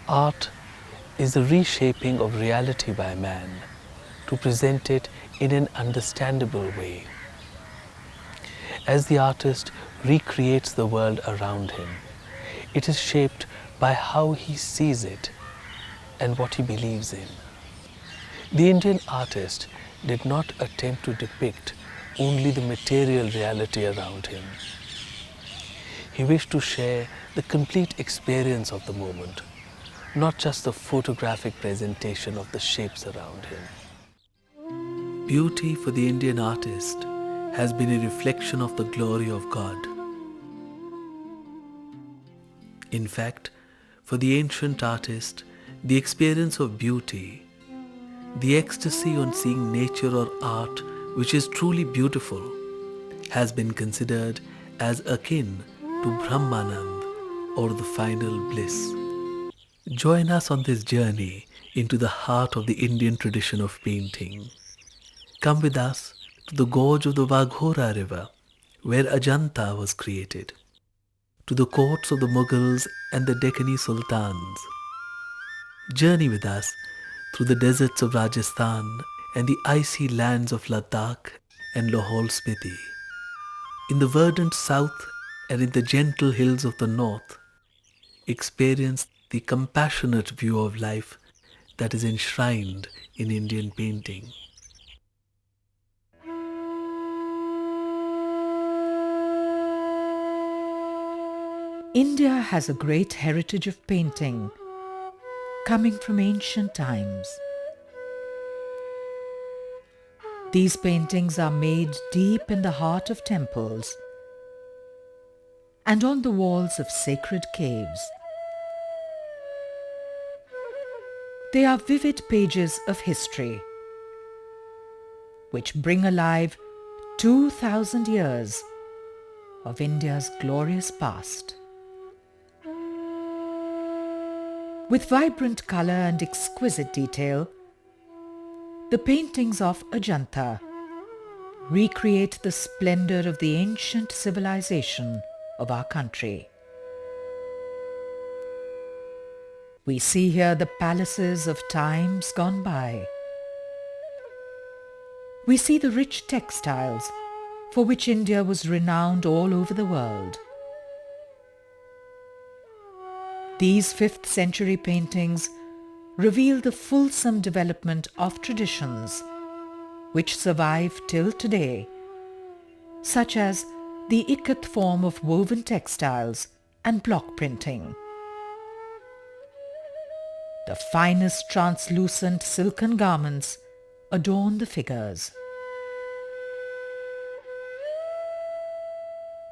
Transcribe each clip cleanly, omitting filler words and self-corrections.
Art is the reshaping of reality by man to present it in an understandable way. As the artist recreates the world around him, it is shaped by how he sees it and what he believes in. The Indian artist did not attempt to depict only the material reality around him. He wished to share the complete experience of the moment, not just the photographic presentation of the shapes around him. Beauty for the Indian artist has been a reflection of the glory of God. In fact, for the ancient artist, the experience of beauty, the ecstasy on seeing nature or art which is truly beautiful, has been considered as akin to Brahmanand or the final bliss. Join us on this journey into the heart of the Indian tradition of painting. Come with us to the gorge of the Vaghora river, where Ajanta was created, to the courts of the Mughals and the Deccani Sultans. Journey with us through the deserts of Rajasthan and the icy lands of Ladakh and Lahaul Spiti. In the verdant south and in the gentle hills of the north, experience the compassionate view of life that is enshrined in Indian painting. India has a great heritage of painting coming from ancient times. These paintings are made deep in the heart of temples and on the walls of sacred caves. They are vivid pages of history which bring alive 2,000 years of India's glorious past. With vibrant colour and exquisite detail, the paintings of Ajanta recreate the splendour of the ancient civilization of our country. We see here the palaces of times gone by. We see the rich textiles for which India was renowned all over the world. These 5th century paintings reveal the fulsome development of traditions which survive till today, such as the ikat form of woven textiles and block printing. The finest translucent silken garments adorn the figures.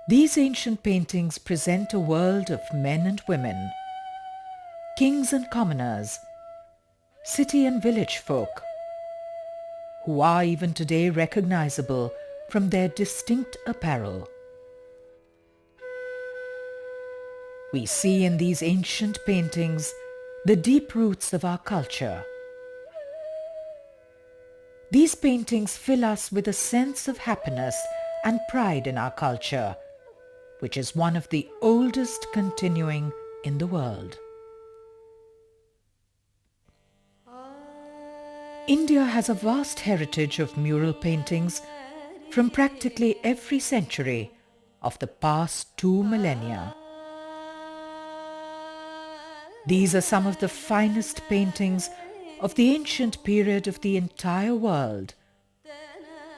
These ancient paintings present a world of men and women, kings and commoners, city and village folk, who are even today recognizable from their distinct apparel. We see in these ancient paintings the deep roots of our culture. These paintings fill us with a sense of happiness and pride in our culture, which is one of the oldest continuing in the world. India has a vast heritage of mural paintings from practically every century of the past 2 millennia. These are some of the finest paintings of the ancient period of the entire world,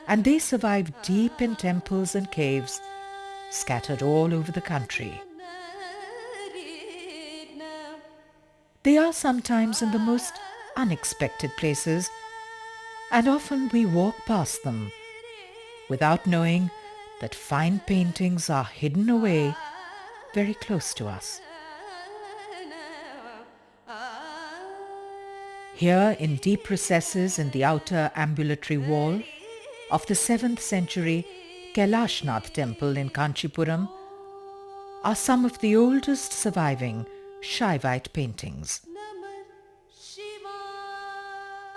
and they survive deep in temples and caves scattered all over the country. They are sometimes in the most unexpected places, and often we walk past them without knowing that fine paintings are hidden away very close to us. Here in deep recesses in the outer ambulatory wall of the 7th century Kailashnath temple in Kanchipuram are some of the oldest surviving Shaivite paintings.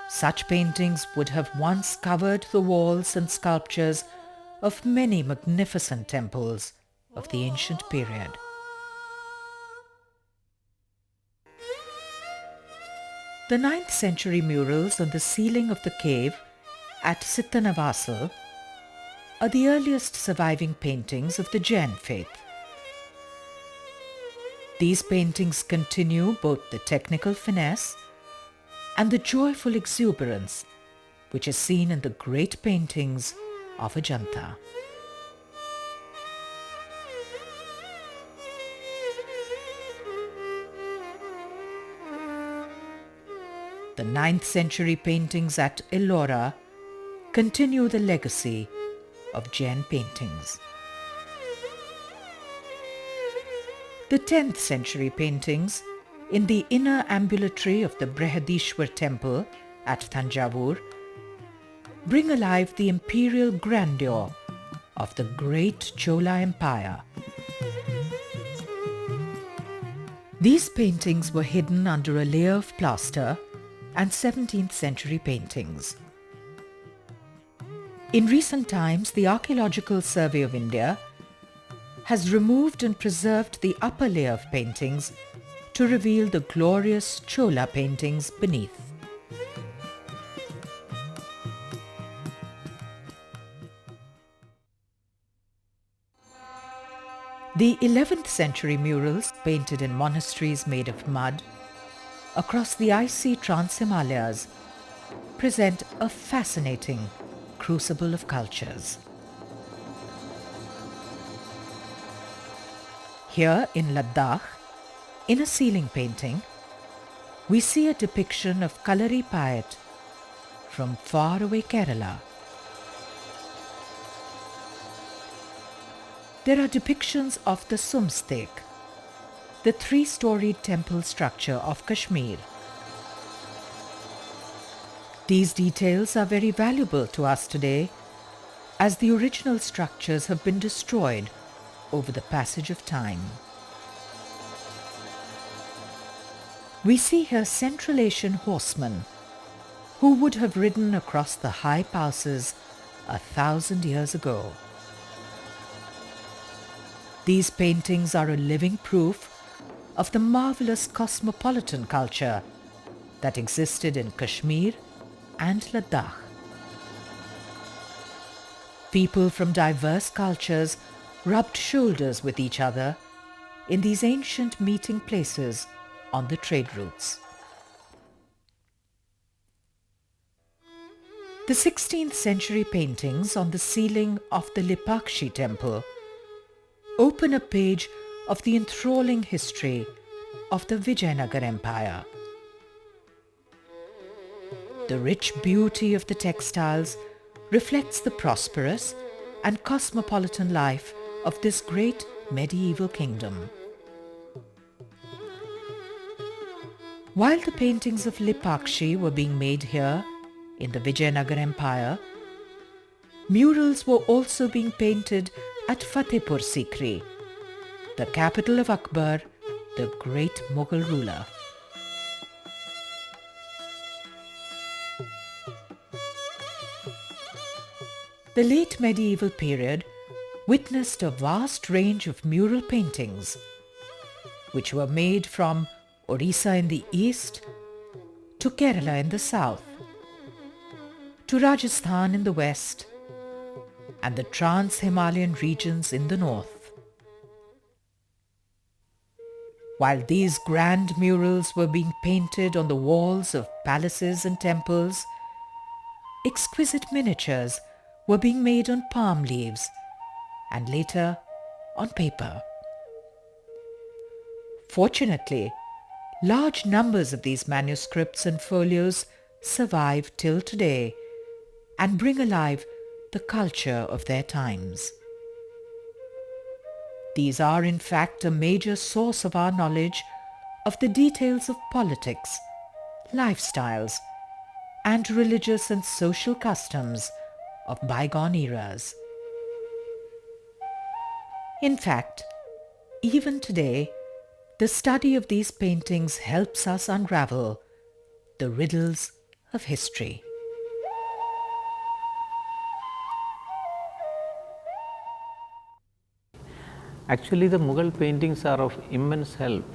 Such paintings would have once covered the walls and sculptures of many magnificent temples of the ancient period. The 9th century murals on the ceiling of the cave at Sittanavasal are the earliest surviving paintings of the Jain faith. These paintings continue both the technical finesse and the joyful exuberance which is seen in the great paintings of Ajanta. The 9th century paintings at Ellora continue the legacy of Jain paintings. The 10th century paintings in the inner ambulatory of the Brihadishwar temple at Thanjavur bring alive the imperial grandeur of the great Chola Empire. These paintings were hidden under a layer of plaster and 17th century paintings. In recent times, the Archaeological Survey of India has removed and preserved the upper layer of paintings to reveal the glorious Chola paintings beneath. The 11th century murals painted in monasteries made of mud across the icy Trans-Himalayas present a fascinating crucible of cultures. Here in Ladakh, in a ceiling painting, we see a depiction of Kalari Payat from faraway Kerala. There are depictions of the Sumstek, the three-storied temple structure of Kashmir. These details are very valuable to us today as the original structures have been destroyed over the passage of time. We see here Central Asian horsemen who would have ridden across the high passes 1,000 years ago. These paintings are a living proof of the marvelous cosmopolitan culture that existed in Kashmir and Ladakh. People from diverse cultures rubbed shoulders with each other in these ancient meeting places on the trade routes. The 16th century paintings on the ceiling of the Lipakshi temple open a page of the enthralling history of the Vijayanagar Empire. The rich beauty of the textiles reflects the prosperous and cosmopolitan life of this great medieval kingdom. While the paintings of Lipakshi were being made here in the Vijayanagar Empire, murals were also being painted at Fatehpur Sikri, the capital of Akbar, the great Mughal ruler. The late medieval period witnessed a vast range of mural paintings, which were made from Orissa in the east to Kerala in the south, to Rajasthan in the west, and the Trans-Himalayan regions in the north. While these grand murals were being painted on the walls of palaces and temples, exquisite miniatures were being made on palm leaves and later on paper. Fortunately, large numbers of these manuscripts and folios survive till today and bring alive the culture of their times. These are in fact a major source of our knowledge of the details of politics, lifestyles, and religious and social customs of bygone eras. In fact, even today, the study of these paintings helps us unravel the riddles of history. Actually, the Mughal paintings are of immense help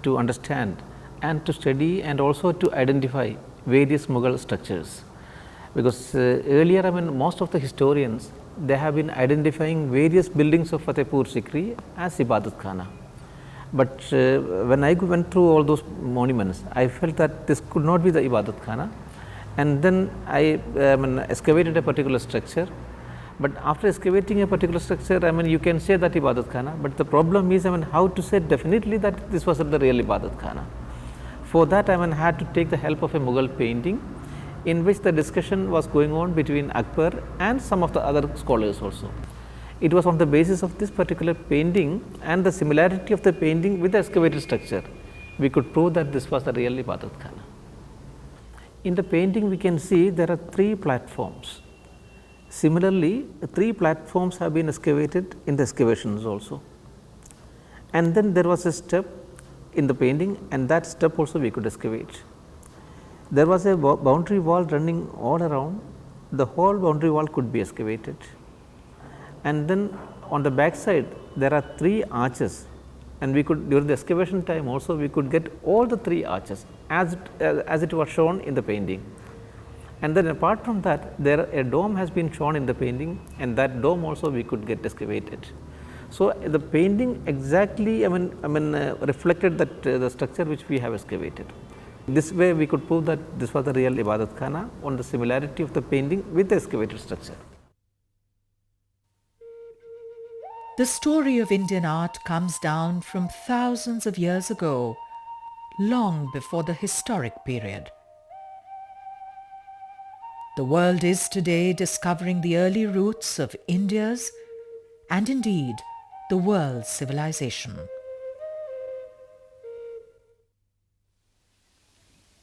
to understand and to study and also to identify various Mughal structures. Because earlier, most of the historians, they have been identifying various buildings of Fatehpur Sikri as Ibadat Khana. But when I went through all those monuments, I felt that this could not be the Ibadat Khana, and then I excavated a particular structure. But after excavating a particular structure, you can say that Ibadat Khana, but the problem is how to say definitely that this was the real Ibadat Khana. For that, I had to take the help of a Mughal painting, in which the discussion was going on between Akbar and some of the other scholars also. It was on the basis of this particular painting and the similarity of the painting with the excavated structure, we could prove that this was the real Ibadat Khana. In the painting, we can see there are 3 platforms. Similarly, 3 platforms have been excavated in the excavations also. And then there was a step in the painting, and that step also we could excavate. There was a boundary wall running all around, the whole boundary wall could be excavated. And then on the back side, there are 3 arches, and we could, during the excavation time also, we could get all the 3 arches as it was shown in the painting. And then apart from that, a dome has been shown in the painting, and that dome also we could get excavated. So, the painting exactly reflected that the structure which we have excavated. This way we could prove that this was the real Ibadat Khana on the similarity of the painting with the excavated structure. The story of Indian art comes down from thousands of years ago, long before the historic period. The world is today discovering the early roots of India's and indeed the world's civilization.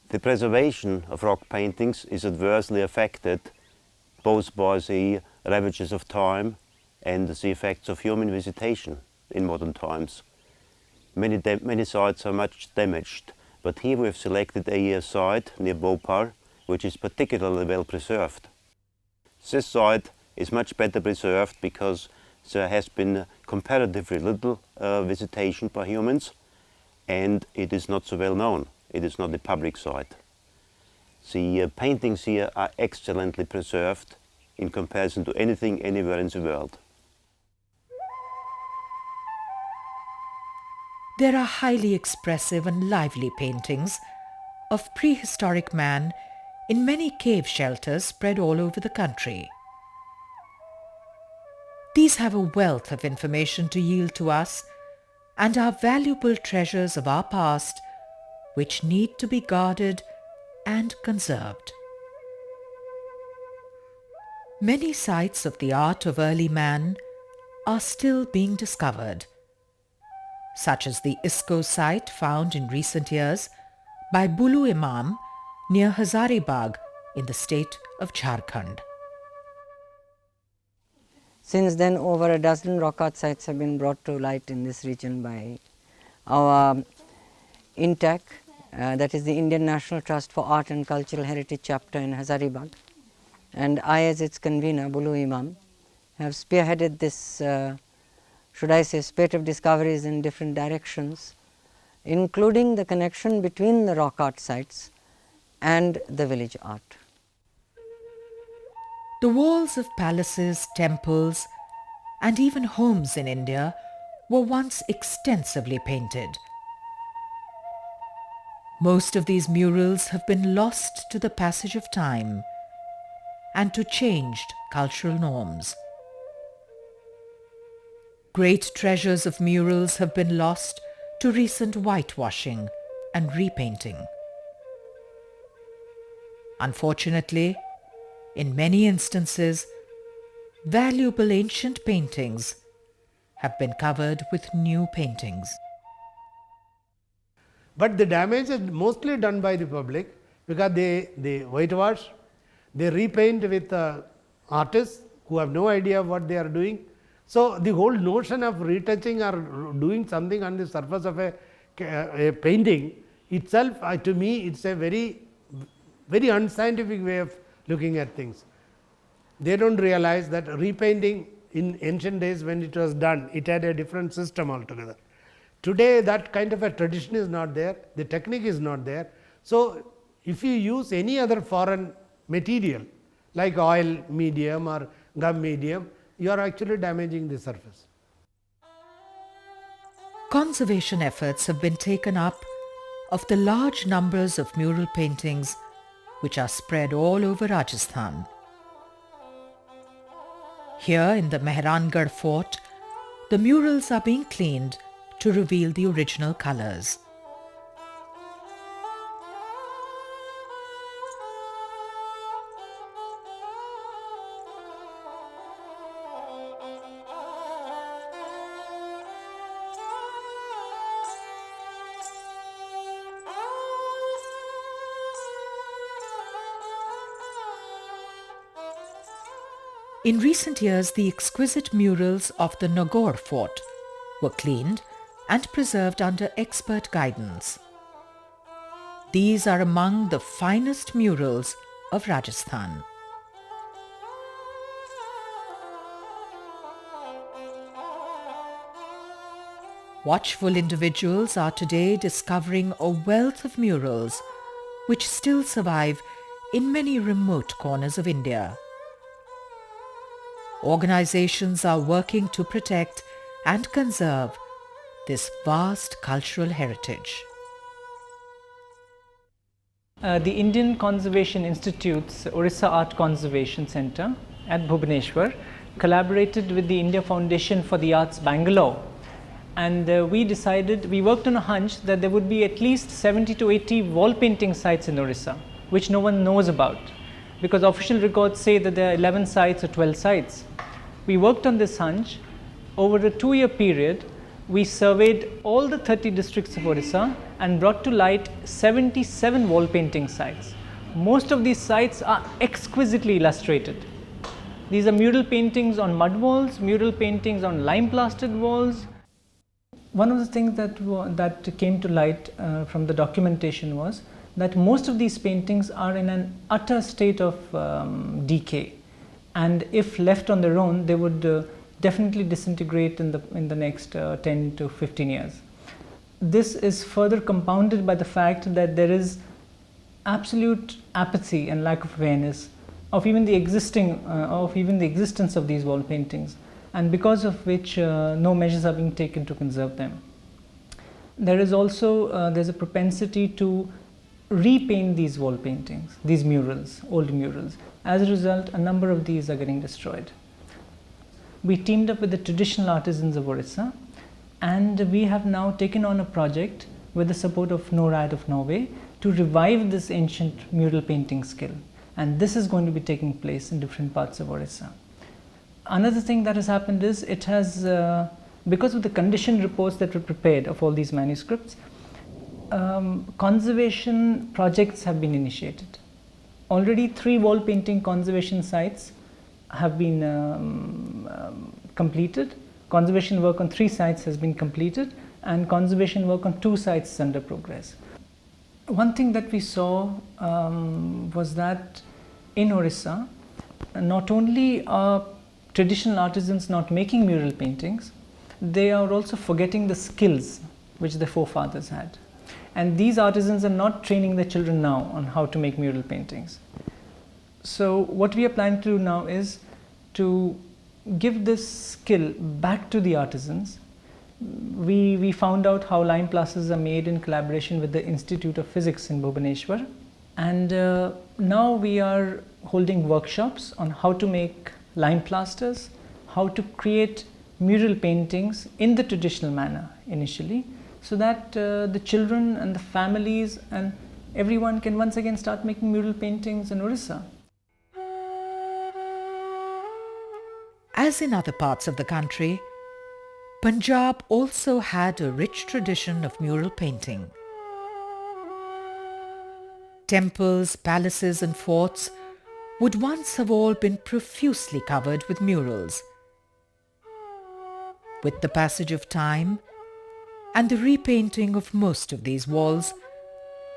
The preservation of rock paintings is adversely affected both by the ravages of time and the effects of human visitation in modern times. Many sites are much damaged, but here we have selected a site near Bhopal, which is particularly well preserved. This site is much better preserved because there has been comparatively little visitation by humans, and it is not so well known. It is not a public site. The paintings here are excellently preserved in comparison to anything anywhere in the world. There are highly expressive and lively paintings of prehistoric man in many cave shelters spread all over the country. These have a wealth of information to yield to us and are valuable treasures of our past which need to be guarded and conserved. Many sites of the art of early man are still being discovered, such as the ISKCO site found in recent years by Bulu Imam near Hazaribagh in the state of Jharkhand. Since then, over a dozen rock art sites have been brought to light in this region by our INTAC, that is the Indian National Trust for Art and Cultural Heritage Chapter in Hazaribagh, and I as its convener, Bulu Imam, have spearheaded this, should I say, spate of discoveries in different directions, including the connection between the rock art sites and the village art. The walls of palaces, temples, and even homes in India were once extensively painted. Most of these murals have been lost to the passage of time and to changed cultural norms. Great treasures of murals have been lost to recent whitewashing and repainting. Unfortunately, in many instances, valuable ancient paintings have been covered with new paintings. But the damage is mostly done by the public, because they whitewash, they repaint with artists who have no idea what they are doing. So, the whole notion of retouching or doing something on the surface of a painting itself, to me it is a very unscientific way of looking at things. They do not realize that repainting in ancient days, when it was done, it had a different system altogether. Today that kind of a tradition is not there, the technique is not there. So, if you use any other foreign material like oil medium or gum medium, you are actually damaging the surface. Conservation efforts have been taken up of the large numbers of mural paintings which are spread all over Rajasthan. Here in the Mehrangarh fort, the murals are being cleaned to reveal the original colors. In recent years, the exquisite murals of the Nagaur fort were cleaned and preserved under expert guidance. These are among the finest murals of Rajasthan. Watchful individuals are today discovering a wealth of murals which still survive in many remote corners of India. Organizations are working to protect and conserve this vast cultural heritage. The Indian Conservation Institute's Orissa Art Conservation Centre at Bhubaneswar collaborated with the India Foundation for the Arts, Bangalore, and we worked on a hunch that there would be at least 70 to 80 wall painting sites in Orissa, which no one knows about, because official records say that there are 11 sites or 12 sites. We worked on this hunch. Over a 2-year period, we surveyed all the 30 districts of Orissa and brought to light 77 wall painting sites. Most of these sites are exquisitely illustrated. These are mural paintings on mud walls, mural paintings on lime plastered walls. One of the things that came to light from the documentation was that most of these paintings are in an utter state of decay, and if left on their own, they would definitely disintegrate in the next 10 to 15 years. This is further compounded by the fact that there is absolute apathy and lack of awareness of even the existence of these wall paintings, and because of which no measures are being taken to conserve them. There is also there's a propensity to repaint these wall paintings, these murals, old murals. As a result, a number of these are getting destroyed. We teamed up with the traditional artisans of Orissa, and we have now taken on a project with the support of NORAD of Norway to revive this ancient mural painting skill, and this is going to be taking place in different parts of Orissa. Another thing that has happened is it has, because of the condition reports that were prepared of all these manuscripts, conservation projects have been initiated. Already 3 wall painting conservation sites have been completed. Conservation work on 3 sites has been completed, and conservation work on 2 sites is under progress. One thing that we saw was that in Orissa, not only are traditional artisans not making mural paintings, they are also forgetting the skills which their forefathers had. And these artisans are not training their children now on how to make mural paintings. So what we are planning to do now is to give this skill back to the artisans. We found out how lime plasters are made in collaboration with the Institute of Physics in Bhubaneswar, and now we are holding workshops on how to make lime plasters, how to create mural paintings in the traditional manner initially, so that the children and the families and everyone can once again start making mural paintings in Orissa. As in other parts of the country, Punjab also had a rich tradition of mural painting. Temples, palaces and forts would once have all been profusely covered with murals. With the passage of time and the repainting of most of these walls,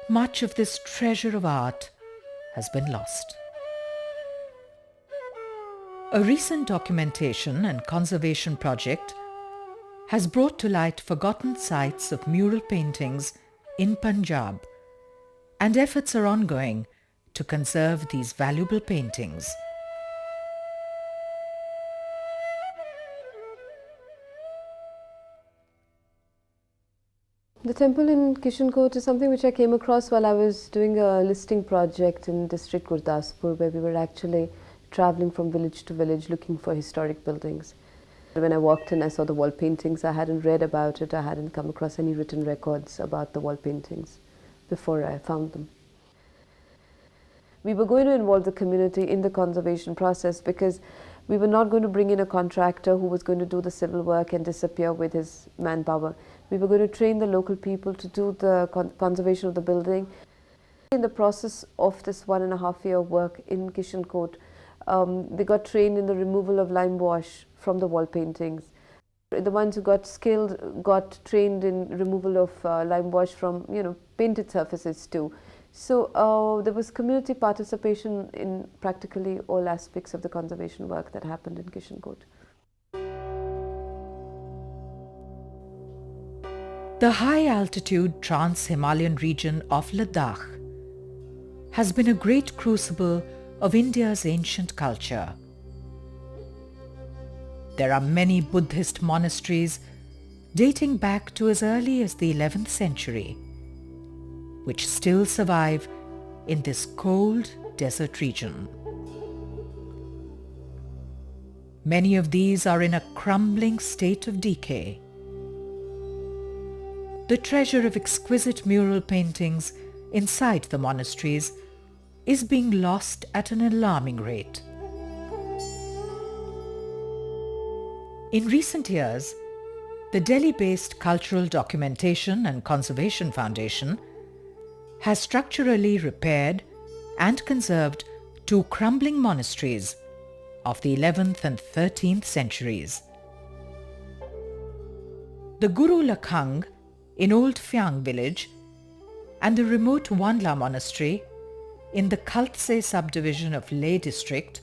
much of this treasure of art has been lost. A recent documentation and conservation project has brought to light forgotten sites of mural paintings in Punjab, and efforts are ongoing to conserve these valuable paintings. The temple in Kishankot is something which I came across while I was doing a listing project in district Gurdaspur, where we were actually traveling from village to village looking for historic buildings. When I walked in, I saw the wall paintings. I hadn't read about it. I hadn't come across any written records about the wall paintings before I found them. We were going to involve the community in the conservation process because we were not going to bring in a contractor who was going to do the civil work and disappear with his manpower. We were going to train the local people to do the conservation of the building. In the process of this 1.5-year work in Kishankot, they got trained in the removal of lime wash from the wall paintings. The ones who got skilled got trained in removal of lime wash from painted surfaces too. So there was community participation in practically all aspects of the conservation work that happened in Kishankot. The high-altitude trans-Himalayan region of Ladakh has been a great crucible of India's ancient culture. There are many Buddhist monasteries dating back to as early as the 11th century, which still survive in this cold desert region. Many of these are in a crumbling state of decay. The treasure of exquisite mural paintings inside the monasteries is being lost at an alarming rate. In recent years, the Delhi-based Cultural Documentation and Conservation Foundation has structurally repaired and conserved 2 crumbling monasteries of the 11th and 13th centuries. The Guru Lakhang in Old Phyang village and the remote Wandla monastery in the Khaltse subdivision of Leh district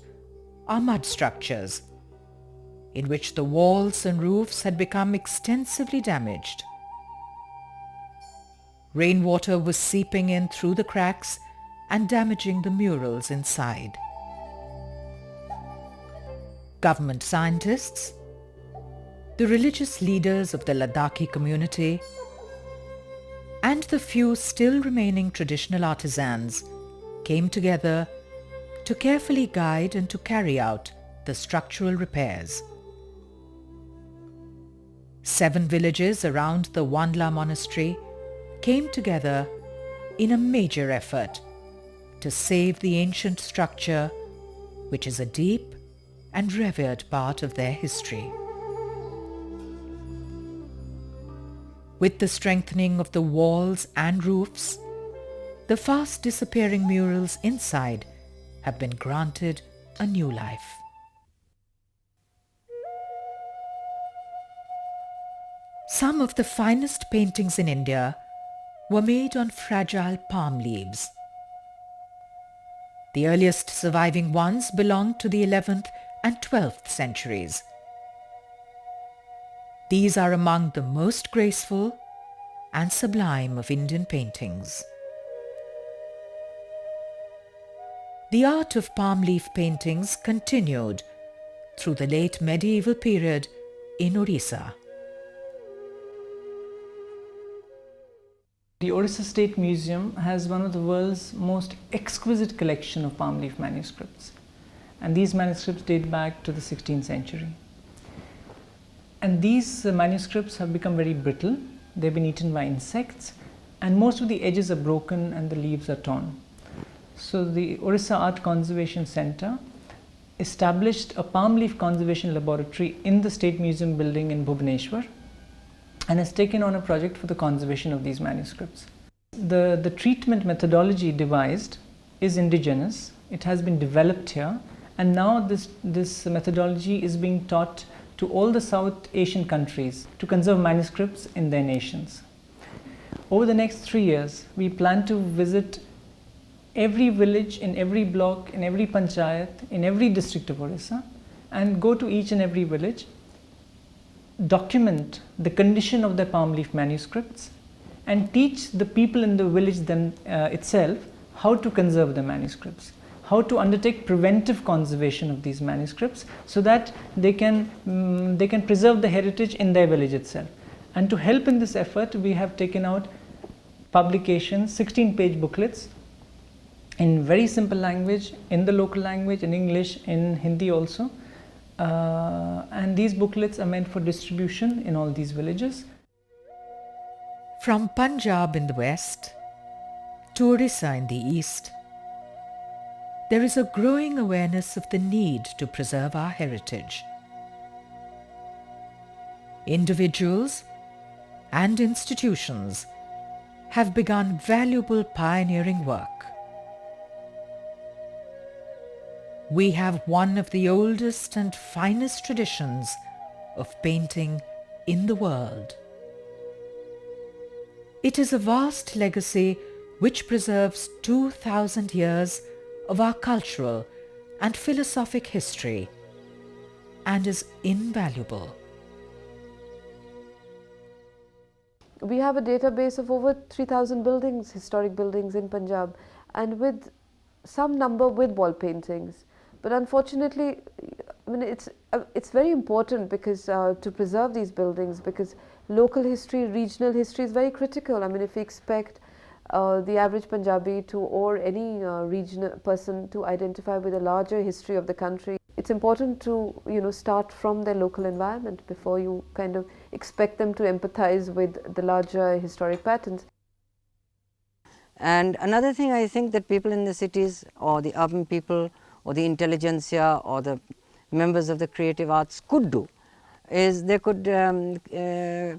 are mud structures in which the walls and roofs had become extensively damaged. Rainwater was seeping in through the cracks and damaging the murals inside. Government scientists, the religious leaders of the Ladakhi community, and the few still remaining traditional artisans came together to carefully guide and to carry out the structural repairs. 7 villages around the Wandla monastery came together in a major effort to save the ancient structure, which is a deep and revered part of their history. With the strengthening of the walls and roofs, the fast disappearing murals inside have been granted a new life. Some of the finest paintings in India were made on fragile palm leaves. The earliest surviving ones belong to the 11th and 12th centuries. These are among the most graceful and sublime of Indian paintings. The art of palm leaf paintings continued through the late medieval period in Orissa. The Orissa State Museum has one of the world's most exquisite collection of palm leaf manuscripts, and these manuscripts date back to the 16th century. And these manuscripts have become very brittle. They've been eaten by insects, and most of the edges are broken and the leaves are torn. So the Orissa Art Conservation Center established a palm leaf conservation laboratory in the State Museum building in Bhubaneswar and has taken on a project for the conservation of these manuscripts. The treatment methodology devised is indigenous. It has been developed here, and now this methodology is being taught to all the South Asian countries to conserve manuscripts in their nations. Over the next 3 years, we plan to visit every village, in every block, in every panchayat, in every district of Orissa, and go to each and every village document the condition of their palm leaf manuscripts and teach the people in the village itself how to conserve the manuscripts, how to undertake preventive conservation of these manuscripts so that they can preserve the heritage in their village itself. And to help in this effort, we have taken out publications, 16-page booklets in very simple language, in the local language, in English, in Hindi also. And these booklets are meant for distribution in all these villages. From Punjab in the west to Orissa in the east, there is a growing awareness of the need to preserve our heritage. Individuals and institutions have begun valuable pioneering work. We have one of the oldest and finest traditions of painting in the world. It is a vast legacy which preserves 2,000 years of our cultural and philosophic history and is invaluable. We have a database of over 3,000 buildings, historic buildings in Punjab, and with some number with wall paintings. But unfortunately, I mean, it's very important because to preserve these buildings, because local history, regional history is very critical. I mean, if we expect the average Punjabi to, or any regional person to identify with a larger history of the country, it's important to, start from their local environment before you kind of expect them to empathize with the larger historic patterns. And another thing I think that people in the cities or the urban people or the intelligentsia or the members of the creative arts could do is they could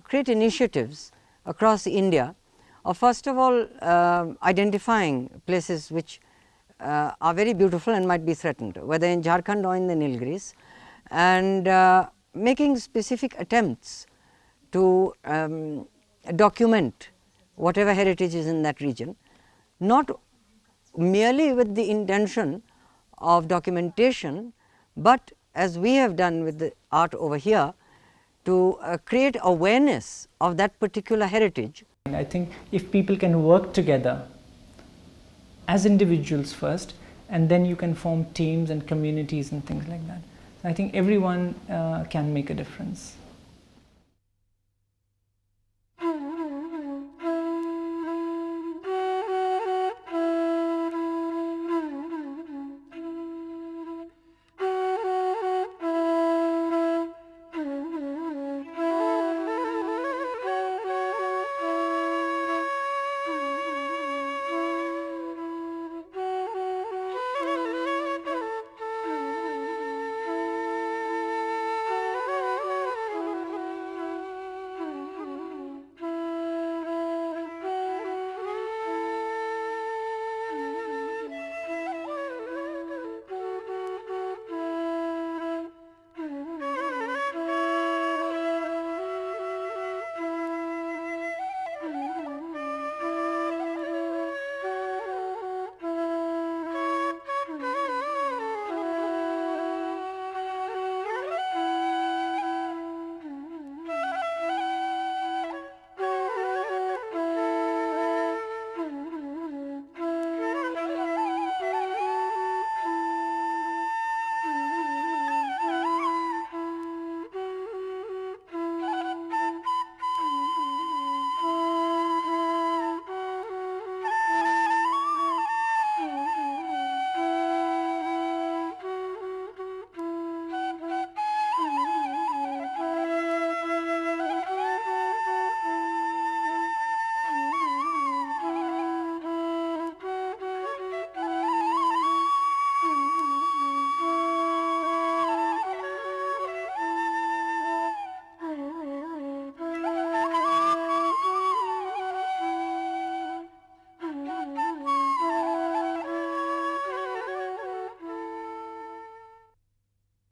create initiatives across India of first of all identifying places which are very beautiful and might be threatened, whether in Jharkhand or in the Nilgiris, and making specific attempts to document whatever heritage is in that region, not merely with the intention of documentation, but as we have done with the art over here, to create awareness of that particular heritage. I think if people can work together as individuals first, and then you can form teams and communities and things like that, I think everyone can make a difference.